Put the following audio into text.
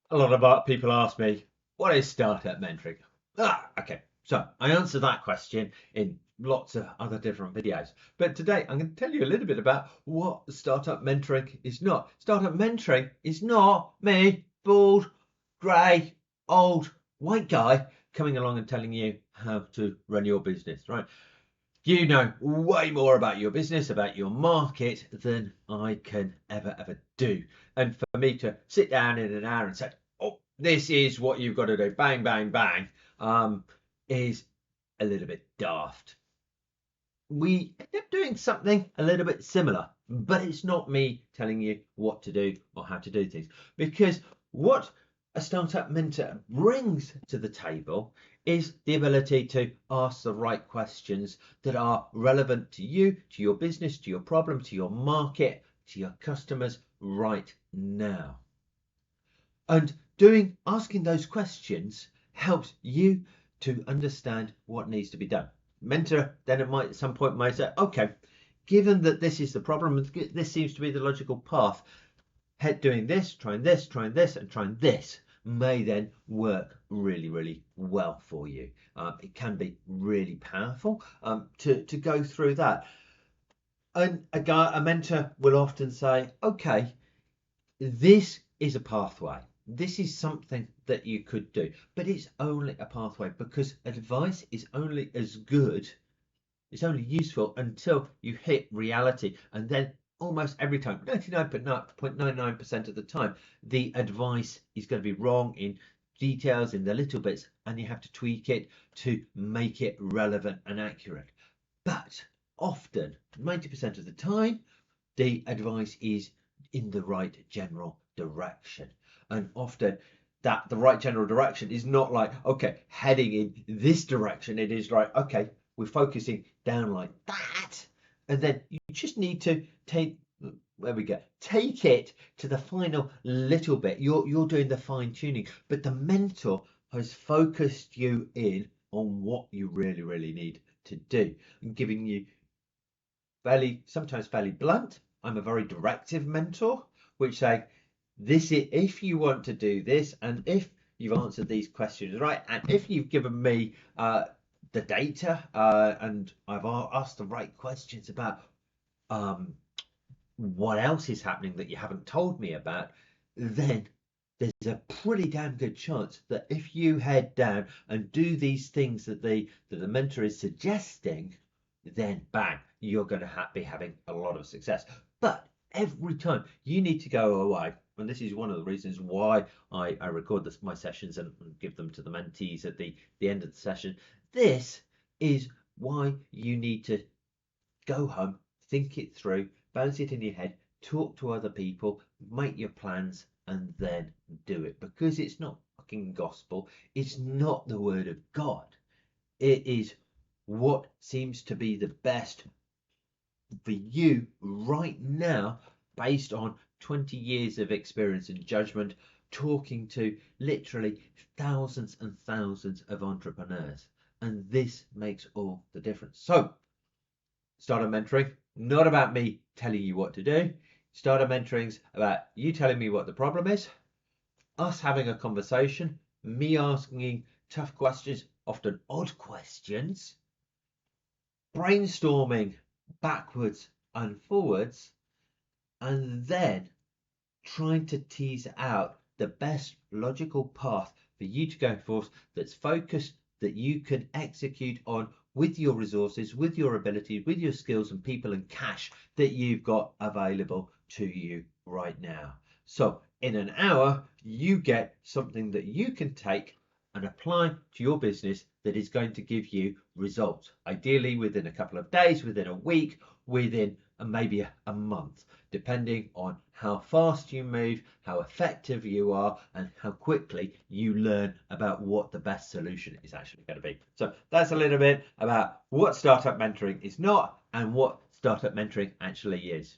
A lot of people ask me, what is startup mentoring? Okay. So I answer that question in lots of other different videos. But today I'm going to tell you a little bit about what startup mentoring is not. Startup mentoring is not me, bald, grey, old, white guy coming along and telling you how to run your business, right? You know way more about your business, about your market than I can ever do. And for me to sit down in an hour and say, oh, this is what you've got to do, bang, bang, bang, is a little bit daft. We end up doing something a little bit similar, but it's not me telling you what to do or how to do things. Because what a startup mentor brings to the table is the ability to ask the right questions that are relevant to you, to your business, to your problem, to your market, to your customers right now. And asking those questions helps you to understand what needs to be done. Mentor then at some point might say, okay, given that this is the problem, this seems to be the logical path, doing this, trying this, trying this, and trying this may then work really well for you. It can be really powerful to go through that. And a mentor will often say, okay, this is a pathway. This is something that you could do, but it's only a pathway because advice is only as good, it's only useful until you hit reality. And then almost every time, 99.99% of the time, the advice is going to be wrong in details, in the little bits, and you have to tweak it to make it relevant and accurate. But often, 90% of the time, the advice is in the right general direction. And often that the right general direction is not like, okay, heading in this direction. It is like, okay, we're focusing down like that. And then you just need to take, where we go, take it to the final little bit. You're doing the fine tuning, but the mentor has focused you in on what you really need to do and giving you sometimes fairly blunt. I'm a very directive mentor, which say, this is if you want to do this, and if you've answered these questions right, and if you've given me the data and I've asked the right questions about what else is happening that you haven't told me about, then there's a pretty damn good chance that if you head down and do these things that the mentor is suggesting, then bang, you're going to be having a lot of success. But every time you need to go away, and this is one of the reasons why I record my sessions and give them to the mentees at the end of the session. This is why you need to go home, think it through, bounce it in your head, talk to other people, make your plans, and then do it. Because it's not fucking gospel. It's not the word of God. It is what seems to be the best for you right now based on 20 years of experience and judgment, talking to literally thousands and thousands of entrepreneurs. And this makes all the difference. So, startup mentoring, not about me telling you what to do. Startup mentoring's about you telling me what the problem is, us having a conversation, me asking tough questions, often odd questions, brainstorming backwards and forwards, and then trying to tease out the best logical path for you to go forth that's focused, that you can execute on with your resources, with your abilities, with your skills and people and cash that you've got available to you right now. So in an hour, you get something that you can take and apply to your business that is going to give you results, ideally within a couple of days, within a week, within maybe a month, depending on how fast you move, how effective you are, and how quickly you learn about what the best solution is actually going to be. So that's a little bit about what startup mentoring is not and what startup mentoring actually is.